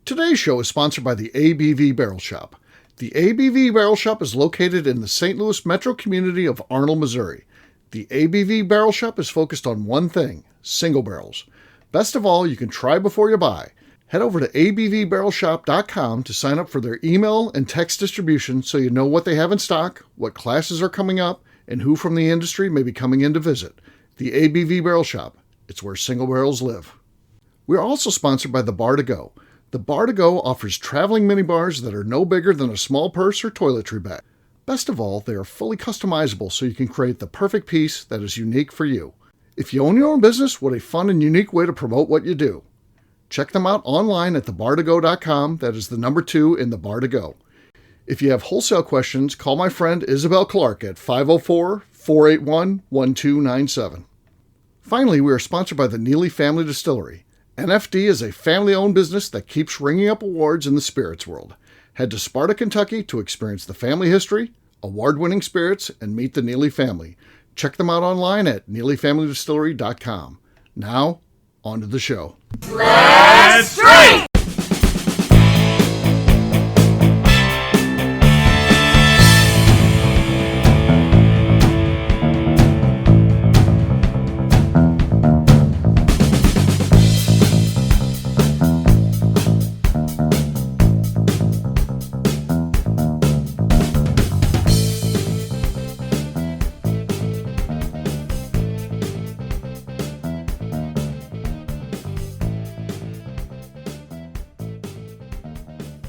Today's show is sponsored by the ABV Barrel Shop. The ABV Barrel Shop is located in the St. Louis metro community of Arnold, Missouri. The ABV Barrel Shop is focused on one thing, single barrels. Best of all, you can try before you buy. Head over to abvbarrelshop.com to sign up for their email and text distribution so you know what they have in stock, what classes are coming up, and who from the industry may be coming in to visit. The ABV Barrel Shop. It's where single barrels live. We are also sponsored by the Bar to Go. The Bar to Go offers traveling minibars that are no bigger than a small purse or toiletry bag. Best of all, they are fully customizable so you can create the perfect piece that is unique for you. If you own your own business, what a fun and unique way to promote what you do. Check them out online at thebar2go.com. That is the number 2 in the Bar to Go. If you have wholesale questions, call my friend Isabel Clark at 504-481-1297. Finally, we are sponsored by the Neely Family Distillery. NFD is a family-owned business that keeps ringing up awards in the spirits world. Head to Sparta, Kentucky to experience the family history, award-winning spirits, and meet the Neely family. Check them out online at neelyfamilydistillery.com. Now, on to the show. Let's drink!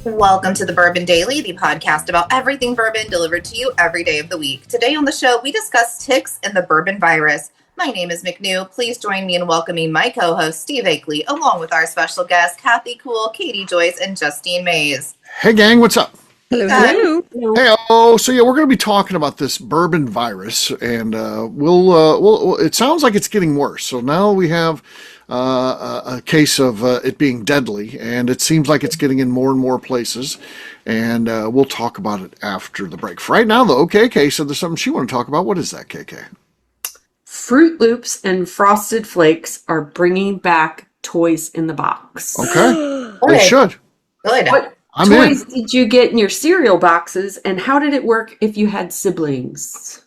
Welcome to the Bourbon Daily, the podcast about everything bourbon delivered to you every day of the week. Today on the show, we discuss ticks and the bourbon virus. My name is McNew. Please join me in welcoming my co-host, Steve Akeley, along with our special guests, Kathy Cool, Katie Joyce, and Justine Mays. Hey, gang, what's up? Hello. Hey, so we're going to be talking about this bourbon virus, and we'll. It sounds like it's getting worse. So now we have a case of it being deadly, and it seems like it's getting in more and more places. And we'll talk about it after the break. For right now, though, KK said there's something she want to talk about. What is that, KK? Fruit Loops and Frosted Flakes are bringing back toys in the box. Okay, they should. Good. What toys did you get in your cereal boxes, and how did it work if you had siblings?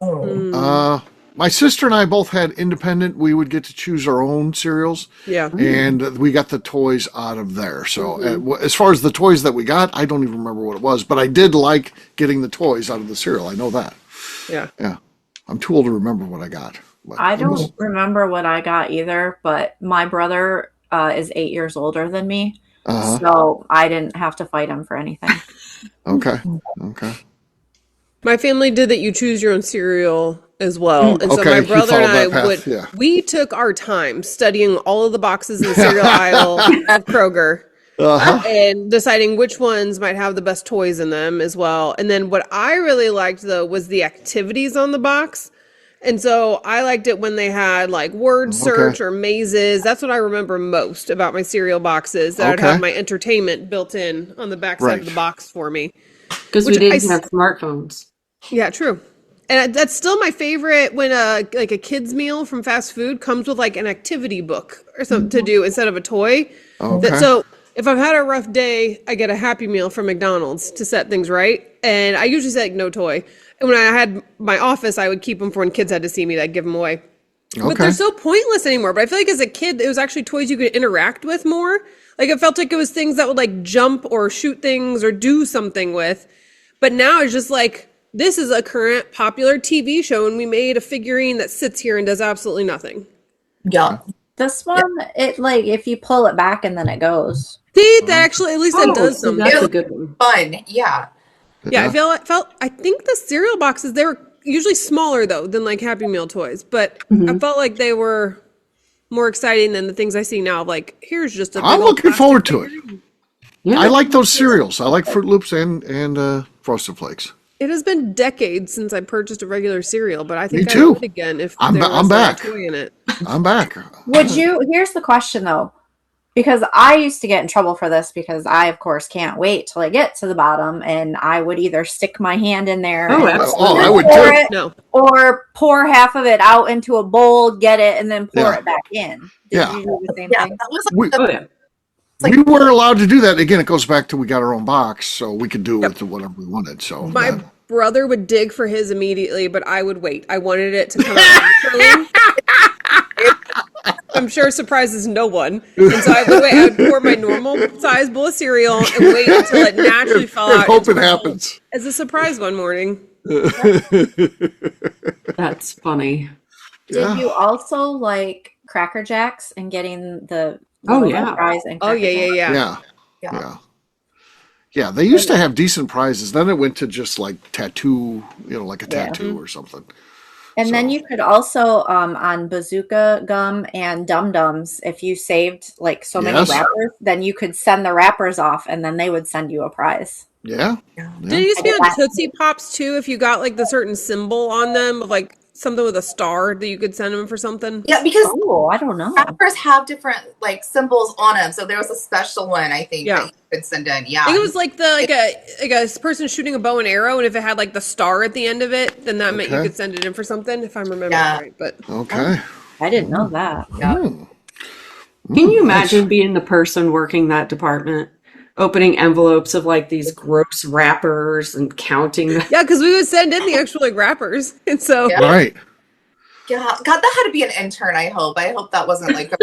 My sister and I both had independent. We would get to choose our own cereals. Yeah. And we got the toys out of there. So as far as the toys that we got, I don't even remember what it was. But I did like getting the toys out of the cereal. I know that. Yeah. Yeah. I'm too old to remember what I got. But I don't remember what I got either, but my brother is 8 years older than me. So I didn't have to fight him for anything. Okay. My family did that you choose your own cereal as well. And so Okay, my you brother followed and that I path, we took our time studying all of the boxes in the cereal aisle of Kroger and deciding which ones might have the best toys in them as well. And then what I really liked though was the activities on the box. And so I liked it when they had like word search or mazes. That's what I remember most about my cereal boxes, that I'd have my entertainment built in on the back side of the box for me. Because we didn't have smartphones. Yeah, true. And that's still my favorite when like a kid's meal from fast food comes with like an activity book or something to do instead of a toy. So if I've had a rough day, I get a Happy Meal from McDonald's to set things right. And I usually say like no toy. And when I had my office, I would keep them for when kids had to see me. I'd give them away. But they're so pointless anymore. But I feel like as a kid, it was actually toys you could interact with more. Like it felt like it was things that would like jump or shoot things or do something with. But now it's just like, this is a current popular TV show, and we made a figurine that sits here and does absolutely nothing. Yeah. This one, it like if you pull it back and then it goes. See, that actually at least that does something. That's a good one. Fun. Yeah. Yeah, I think the cereal boxes, they were usually smaller though than like Happy Meal toys, but I felt like they were more exciting than the things I see now. Like, here's just a big I'm old looking plastic forward to it. figurine. Yeah. I like those cereals. I like Fruit Loops and Frosted Flakes. It has been decades since I purchased a regular cereal, but I think Me I too. would again if I'm there was back. a toy in it. I'm back. Here's the question though, because I used to get in trouble for this because I, of course, can't wait till I get to the bottom and I would either stick my hand in there I would pour too. it, or pour half of it out into a bowl, get it, and then pour it back in. Did you do the same thing? That was like we were allowed to do that. Again, it goes back to we got our own box, so we could do with whatever we wanted. So my brother would dig for his immediately, but I would wait. I wanted it to come out naturally. I'm sure surprises no one. And so I would pour my normal size bowl of cereal and wait until it naturally fell out. Hope it happens. As a surprise one morning. That's funny. Did you also like Cracker Jacks and getting the fries and Cracker Jacks? Yeah, they used to have decent prizes. Then it went to just like tattoo, like a tattoo or something. And then you could also, on Bazooka Gum and Dum Dums, if you saved like so many wrappers, then you could send the wrappers off and then they would send you a prize. Yeah. Did you used to be on Tootsie Pops too? If you got like the certain symbol on them of like something with a star that you could send them for something? Yeah, because I don't know. wrappers have different like symbols on them. So there was a special one I think that you could send in. Yeah, I think it was like a person shooting a bow and arrow, and if it had like the star at the end of it, then that meant you could send it in for something. If I remember right, but I didn't know that. Yeah. Can you imagine being the person working that department? Opening envelopes of like these gross wrappers and counting them. Yeah, because we would send in the actual like wrappers, and so right. Yeah, God, that had to be an intern. I hope that wasn't like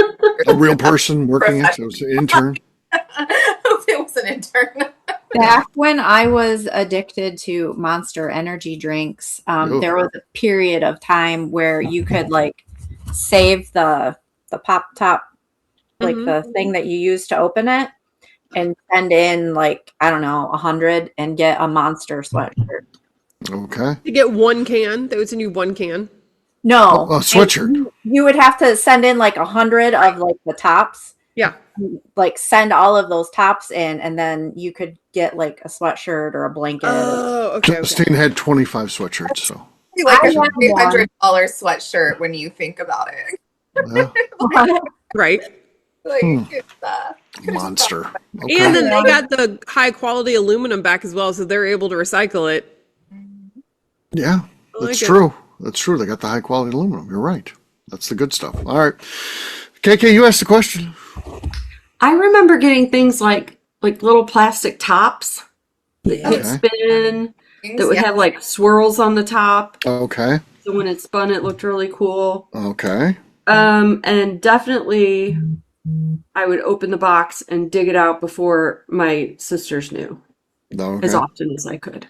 a real person working it. So it was an intern. I hope it was an intern. Back when I was addicted to Monster energy drinks, there was a period of time where you could like save the pop top, like the thing that you use to open it, and send in like, I don't know, 100 and get a Monster sweatshirt. Okay. You get one can. They would send you one can. No. A sweatshirt. You would have to send in like 100 of like the tops. Yeah. Like send all of those tops in and then you could get like a sweatshirt or a blanket. Oh, okay. Justine had 25 sweatshirts, so. Like a $300 sweatshirt when you think about it. Yeah. Right. Like, Monster. Okay. And then they got the high quality aluminum back as well, so they're able to recycle it. Yeah, that's true. That's true. They got the high quality aluminum. You're right. That's the good stuff. All right. KK, you asked the question. I remember getting things like little plastic tops that you could spin that would have like swirls on the top. Okay. So when it spun, it looked really cool. Okay. And definitely I would open the box and dig it out before my sisters knew as often as I could.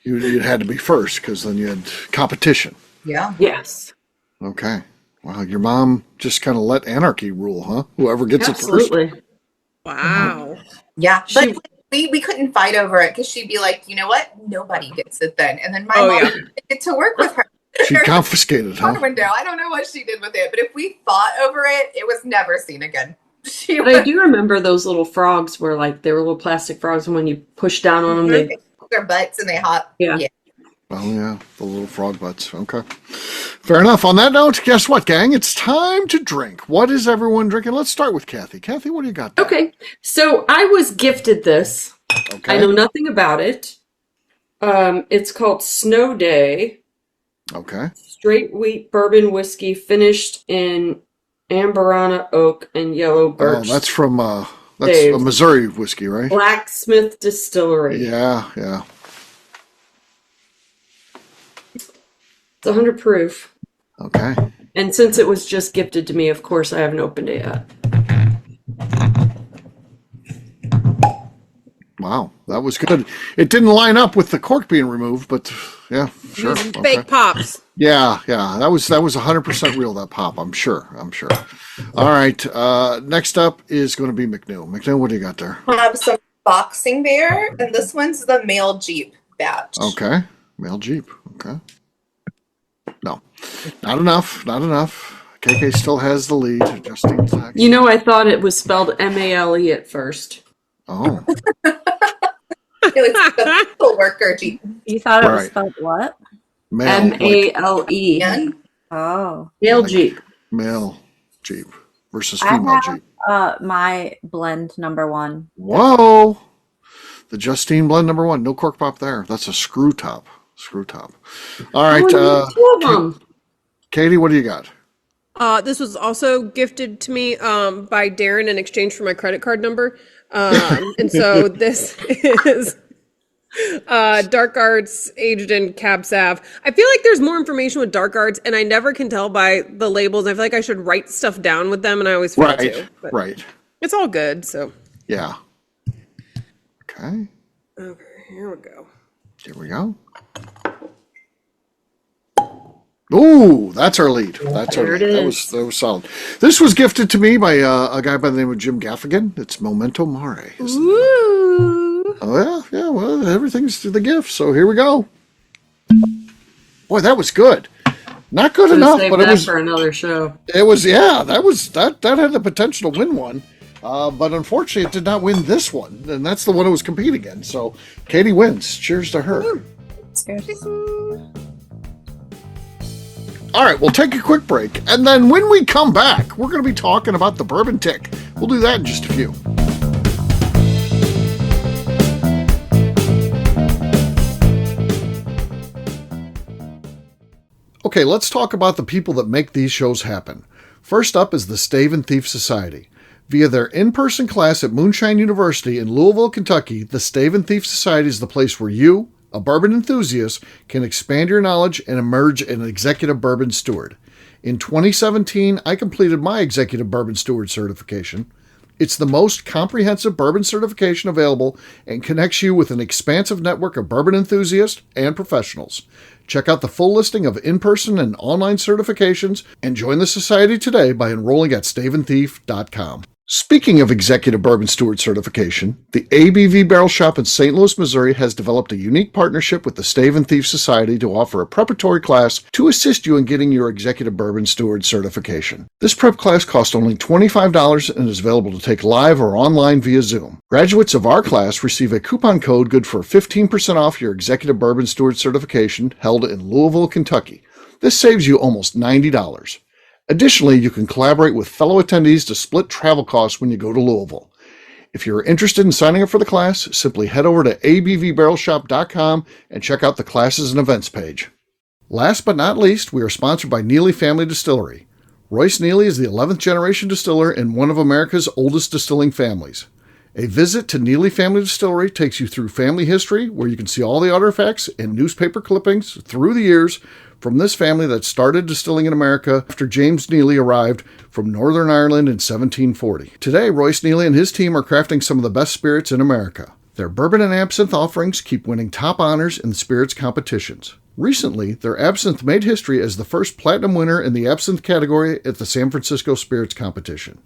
You had to be first because then you had competition. Yeah. Yes. Okay. Wow. Your mom just kind of let anarchy rule, huh? Whoever gets it first. Wow. Yeah. But we couldn't fight over it because she'd be like, you know what? Nobody gets it then. And then my mom didn't get to work with her. She confiscated, huh? Window. I don't know what she did with it, but if we fought over it, it was never seen again. But I do remember those little frogs were like, they were little plastic frogs, and when you push down on them, they their butts and they hop. Yeah. Oh, yeah. The little frog butts. Okay. Fair enough. On that note, guess what, gang? It's time to drink. What is everyone drinking? Let's start with Kathy. Kathy, what do you got there? Okay. So I was gifted this. Okay. I know nothing about it. It's called Snow Day. Okay. Straight wheat bourbon whiskey finished in Amberana oak and yellow birch. Oh, that's from that's a Missouri whiskey, right? Blacksmith Distillery. Yeah. It's 100 proof. Okay. And since it was just gifted to me, of course, I haven't opened it yet. Wow, that was good. It didn't line up with the cork being removed, but yeah, sure. Fake pops. Yeah. That was 100% real, that pop. I'm sure. All right. Next up is going to be McNeil. McNeil, what do you got there? I have some Boxing Bear, and this one's the male Jeep batch. Okay, male Jeep. Okay. No, not enough. KK still has the lead. Justine's next. You know, I thought it was spelled M-A-L-E at first. Oh. It was the people worker Jeep. You thought it was spelled what? Male, M-A-L-E. Oh. Male Jeep. Male Jeep versus female Jeep. My blend number 1. Whoa. The Justine blend number 1. No cork pop there. That's a screw top. All right. Two of them. Katie, what do you got? This was also gifted to me by Darren in exchange for my credit card number. And so this is Dark Arts aged in Cab Sav. I feel like there's more information with Dark Arts, and I never can tell by the labels. I feel like I should write stuff down with them, and I always forget to. But right. it's all good, so. Yeah. Okay. Okay, here we go. Here we go. Ooh, that's our lead. That's our lead. That was solid. This was gifted to me by a guy by the name of Jim Gaffigan. It's Memento Mori. Ooh. Oh yeah. Well, everything's to the gift. So here we go. Boy, that was good. Not good enough, but it was for another show. It was that had the potential to win one. But unfortunately, it did not win this one, and that's the one it was competing against. So Katie wins. Cheers to her. That's good. All right, we'll take a quick break, and then when we come back, we're going to be talking about the bourbon tick. We'll do that in just a few. Okay, let's talk about the people that make these shows happen. First up is the Stave and Thief Society. Via their in-person class at Moonshine University in Louisville, Kentucky, the Stave and Thief Society is the place where you, a bourbon enthusiast, can expand your knowledge and emerge an executive bourbon steward. In 2017, I completed my executive bourbon steward certification. It's the most comprehensive bourbon certification available and connects you with an expansive network of bourbon enthusiasts and professionals. Check out the full listing of in-person and online certifications and join the society today by enrolling at staveandthief.com. Speaking of executive bourbon steward certification, the ABV Barrel Shop in St. Louis, Missouri has developed a unique partnership with the Stave and Thief Society to offer a preparatory class to assist you in getting your executive bourbon steward certification. This prep class costs only $25 and is available to take live or online via Zoom. Graduates of our class receive a coupon code good for 15% off your executive bourbon steward certification held in Louisville, Kentucky. This saves you almost $90. Additionally, you can collaborate with fellow attendees to split travel costs when you go to Louisville. If you're interested in signing up for the class, simply head over to abvbarrelshop.com and check out the classes and events page. Last but not least, we are sponsored by Neely Family Distillery. Royce Neely is the 11th generation distiller in one of America's oldest distilling families. A visit to Neely Family Distillery takes you through family history, where you can see all the artifacts and newspaper clippings through the years from this family that started distilling in America after James Neely arrived from Northern Ireland in 1740. Today, Royce Neely and his team are crafting some of the best spirits in America. Their bourbon and absinthe offerings keep winning top honors in the spirits competitions. Recently, their absinthe made history as the first platinum winner in the absinthe category at the San Francisco Spirits Competition.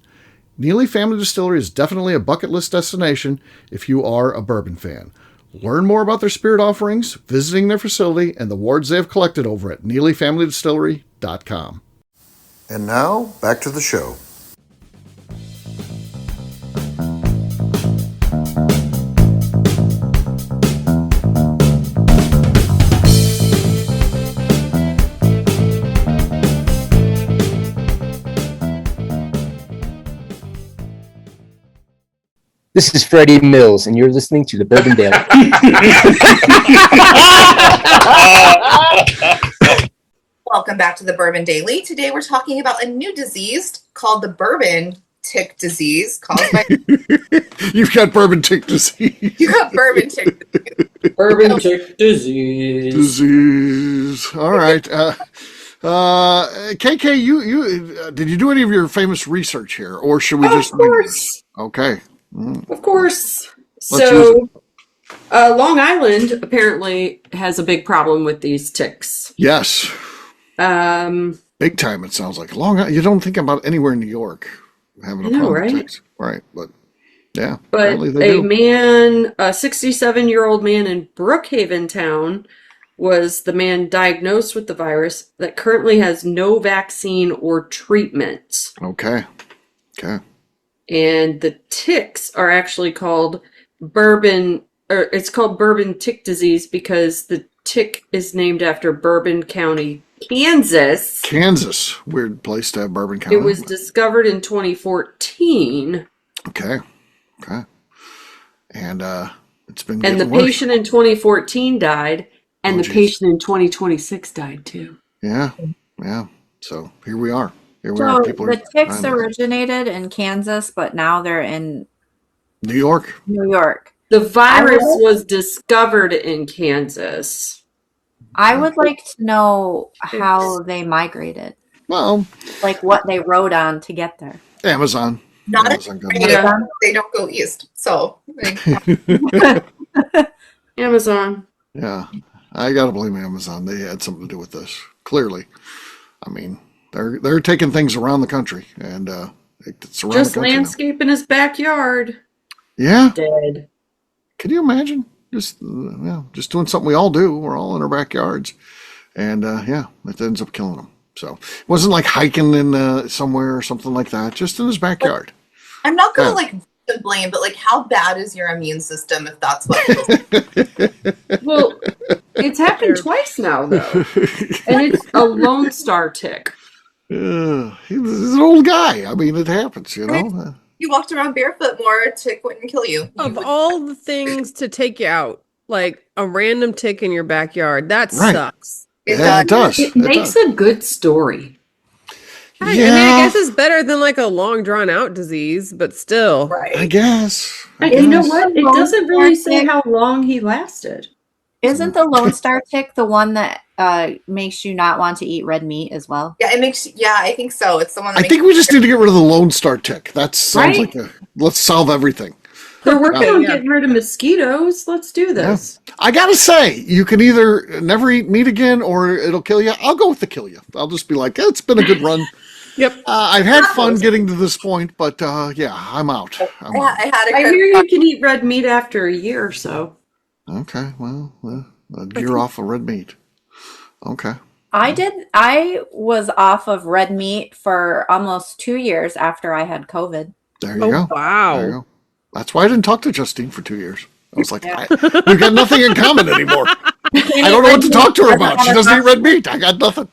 Neely Family Distillery is definitely a bucket list destination if you are a bourbon fan. Learn more about their spirit offerings, visiting their facility, and the awards they have collected over at NeelyFamilyDistillery.com. And now, back to the show. This is Freddie Mills, and you're listening to the Bourbon Daily. Welcome back to the Bourbon Daily. Today we're talking about a new disease called the bourbon tick disease. Caused by You've got bourbon tick disease. You got bourbon tick disease. Bourbon tick disease. All right. KK, you did you do any of your famous research here, or should we just? Of course. Okay. Of course. So, Long Island apparently has a big problem with these ticks. Yes. Big time, it sounds like. Long Island, you don't think about anywhere in New York having a problem with ticks. Right, but yeah. But a 67-year-old man in Brookhaven town was the man diagnosed with the virus that currently has no vaccine or treatment. Okay. And the ticks are actually called bourbon tick disease because the tick is named after Bourbon County, Kansas. Weird place to have Bourbon County. It was discovered in 2014. Okay. And it's been And the patient in 2014 died, and the patient in 2026 died too. Yeah. So here we are. Here we So are. People the are ticks dying. originated in Kansas, but now they're in New York. New York. The virus was discovered in Kansas. I would like to know how they migrated, Well, like what they rode on to get there. Amazon. Not Amazon got it. Yeah. they don't go east. So like, Amazon. Yeah, I gotta blame Amazon. They had something to do with this. Clearly, I mean, they're taking things around the country, and it's around Just the country now. landscape in his backyard. Yeah, Dead. can you imagine? Just doing something we all do. We're all in our backyards, and it ends up killing them. So it wasn't like hiking in somewhere or something like that. Just in his backyard. I'm not gonna Yeah. like blame, but like, how bad is your immune system if that's what? Kills Well, it's happened twice now, though. And it's a Lone Star tick. He's an old guy. I mean, it happens, you know. you walked around barefoot more, a tick wouldn't kill you. Of all the things to take you out, like a random tick in your backyard, that Right. sucks. It It does. It makes a good story. I mean, I guess it's better than like a long drawn out disease, but still. Right. I guess. And you know guess. what? It doesn't really say how long he lasted. Isn't the Lone Star tick the one that makes you not want to eat red meat as well? Yeah, it makes. Yeah, I think so. It's the one. That I makes think we just need to get rid of the Lone Star tick. That sounds Right? like let's solve everything. They're working Yeah. on getting rid of mosquitoes. Let's do this. I gotta say, you can either never eat meat again or it'll kill you. I'll go with the kill you. I'll just be like, it's been a good run. Yep. I've had fun getting to this point, but yeah, I'm out. I'm out. I had a I hear you can eat red meat after a year or so. Okay, well, a year off of red meat. Okay. I was off of red meat for almost 2 years after I had COVID. There you Oh, go. wow. There you go. That's why I didn't talk to Justine for 2 years. I was like, we've got nothing in common anymore. I don't know what to talk to her about. She doesn't eat red meat. I got nothing.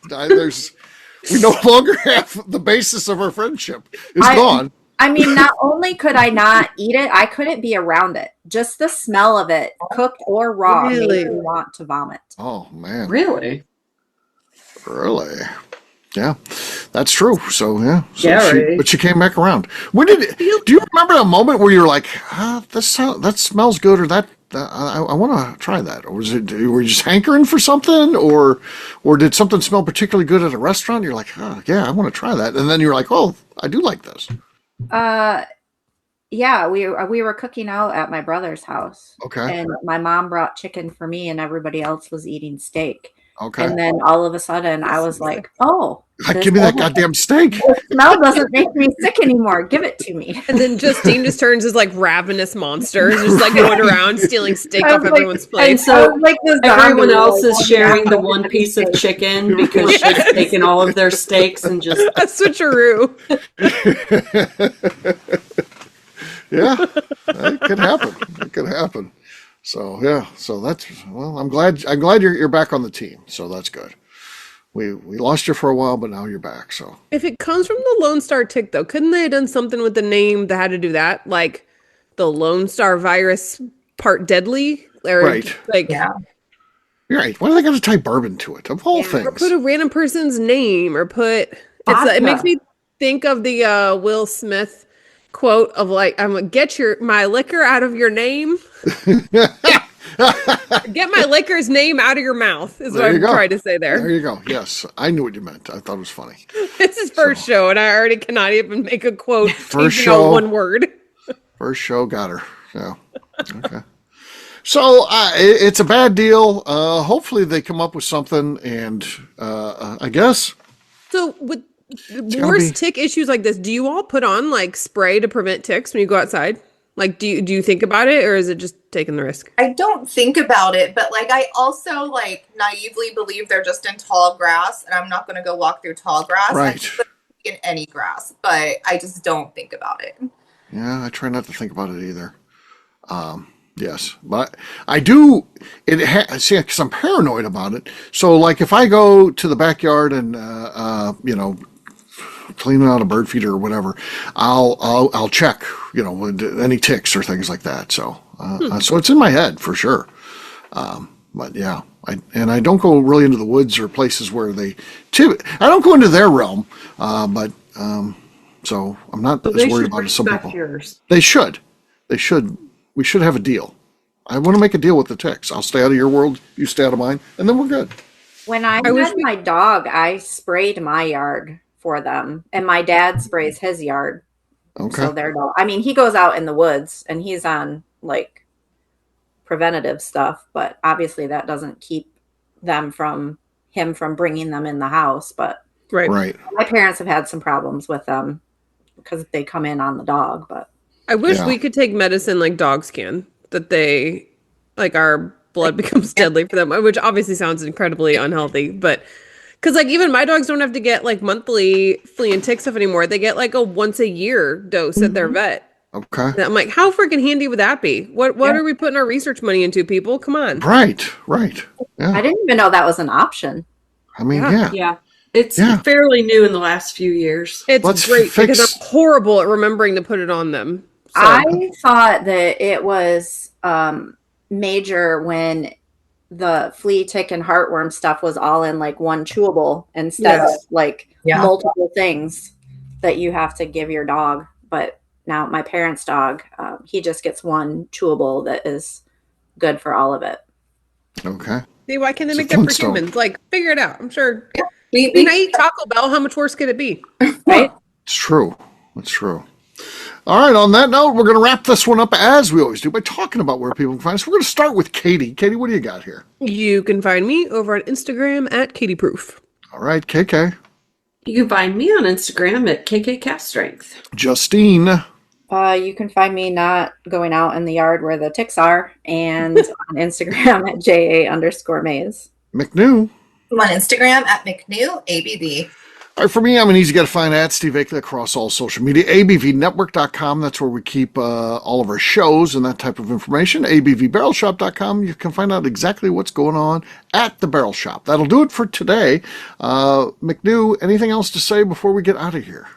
We no longer have the basis of our friendship. It's gone. I mean, not only could I not eat it, I couldn't be around it. Just the smell of it, cooked or raw, Really? made me want to vomit. Oh, man. Really? Really? Yeah, that's true. So, yeah. So Gary. but she came back around. Do you remember a moment where you're like, that smells good, or I want to try that? Or were you just hankering for something, or did something smell particularly good at a restaurant? You're like, yeah, I want to try that. And then you're like, oh, I do like this. Yeah, we were cooking out at my brother's house. Okay. And my mom brought chicken for me and everybody else was eating steak. Okay. And then all of a sudden I was like, oh, Like, give me that goddamn steak. the smell doesn't make me sick anymore. Give it to me. And then Justine just turns as like ravenous monster, just like going around stealing steak I off was like- everyone's And plate. so like this everyone zombie, else like, is sharing the one piece of chicken because she's taken all of their steaks and just A switcheroo. Yeah, it could happen. It could happen. So yeah, I'm glad you're back on the team. So that's good. We lost you for a while, but now you're back. So If it comes from the Lone Star tick, though, couldn't they have done something with the name that had to do that? Like the Lone Star virus part deadly? Or Right. like Yeah. you're right. Why do they got to tie bourbon to it? Of all or things. put a random person's name or put Vodka. it makes me think of the Will Smith quote of like, I'm gonna get my liquor out of your name. Get my liquor's name out of your mouth is There what you I'm go. trying to say There there. you go. Yes, I knew what you meant. I thought it was funny. It's his first show, and I already cannot even make a quote. First even though show. one word. First show got her. Yeah. Okay. So it's a bad deal. Hopefully they come up with something, and I guess. So with gotta worse be- tick issues like this, do you all put on like spray to prevent ticks when you go outside? Like, do you think about it, or is it just taking the risk? I don't think about it, but like I also like naively believe they're just in tall grass, and I'm not going to go walk through tall grass. Right. I'm just gonna be in any grass, but I just don't think about it. Yeah, I try not to think about it either. Yes, but I do. See, because I'm paranoid about it. So, like, if I go to the backyard and cleaning out a bird feeder or whatever, I'll check, with any ticks or things like that. So, so it's in my head for sure. But yeah, I don't go really into the woods or places where I don't go into their realm. But So I'm not But as they worried should about it as some respect people. yours. They should. They should. We should have a deal. I want to make a deal with the ticks. I'll stay out of your world, you stay out of mine, and then we're good. When I had my dog, I sprayed my yard for them, and my dad sprays his yard. Okay. So they're no. I mean, he goes out in the woods and he's on like preventative stuff, but obviously that doesn't keep him from bringing them in the house. But Right. My parents have had some problems with them because they come in on the dog. But I wish we could take medicine like dogs can, that they, like, our blood becomes deadly for them, which obviously sounds incredibly unhealthy, but because, like, even my dogs don't have to get, like, monthly flea and tick stuff anymore. They get, like, a once-a-year dose at their vet. Okay. And I'm like, how freaking handy would that be? What are we putting our research money into, people? Come on. Right. Yeah. I didn't even know that was an option. I mean, Yeah. It's fairly new in the last few years. It's great because I'm horrible at remembering to put it on them. So. I thought that it was major when the flea, tick, and heartworm stuff was all in like one chewable instead of like multiple things that you have to give your dog. But now my parents' dog, he just gets one chewable that is good for all of it. Okay. See, why can't they make that for humans? Like, figure it out. I'm sure. We eat Taco Bell. How much worse could it be? Right? It's true. It's true. All right, on that note, we're going to wrap this one up as we always do by talking about where people can find us. We're going to start with Katie. Katie, what do you got here? You can find me over on Instagram at KatieProof. All right, KK. You can find me on Instagram at KKCastStrength. Justine. You can find me not going out in the yard where the ticks are, and on Instagram at JA_Maze. McNew. I'm on Instagram at McNewABV. All right, for me, I'm an easy guy to find at Steve Akeley across all social media. ABVNetwork.com, that's where we keep all of our shows and that type of information. ABVBarrelShop.com, you can find out exactly what's going on at the Barrel Shop. That'll do it for today. McNew, anything else to say before we get out of here?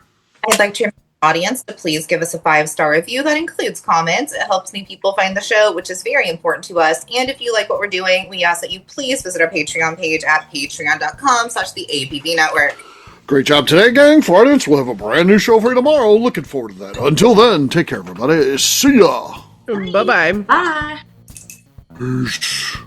I'd like to remind the audience to please give us a 5-star review. That includes comments. It helps new people find the show, which is very important to us. And if you like what we're doing, we ask that you please visit our Patreon page at patreon.com/the ABV Network. Great job today, gang. For our audience, we'll have a brand new show for you tomorrow. Looking forward to that. Until then, take care, everybody. See ya. Bye-bye. Bye. Peace.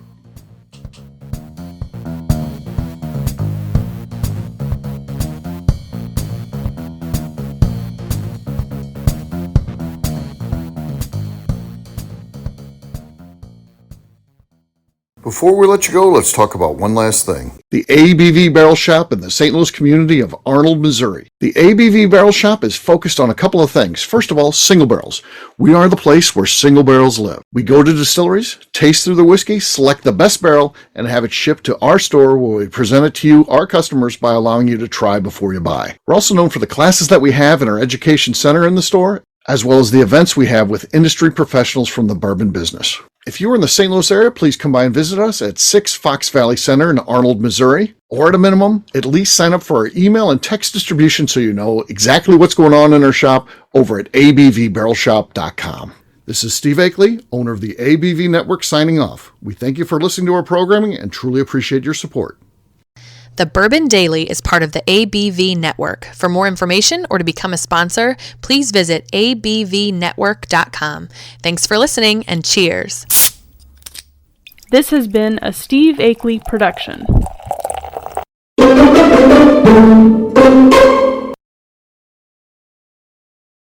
Before we let you go, let's talk about one last thing. The ABV Barrel Shop in the St. Louis community of Arnold, Missouri. The ABV Barrel Shop is focused on a couple of things. First of all, single barrels. We are the place where single barrels live. We go to distilleries, taste through the whiskey, select the best barrel, and have it shipped to our store where we present it to you, our customers, by allowing you to try before you buy. We're also known for the classes that we have in our education center in the store, as well as the events we have with industry professionals from the bourbon business. If you're in the St. Louis area, please come by and visit us at 6 Fox Valley Center in Arnold, Missouri. Or at a minimum, at least sign up for our email and text distribution so you know exactly what's going on in our shop over at abvbarrelshop.com. This is Steve Akeley, owner of the ABV Network, signing off. We thank you for listening to our programming and truly appreciate your support. The Bourbon Daily is part of the ABV Network. For more information or to become a sponsor, please visit abvnetwork.com. Thanks for listening and cheers. This has been a Steve Akeley production.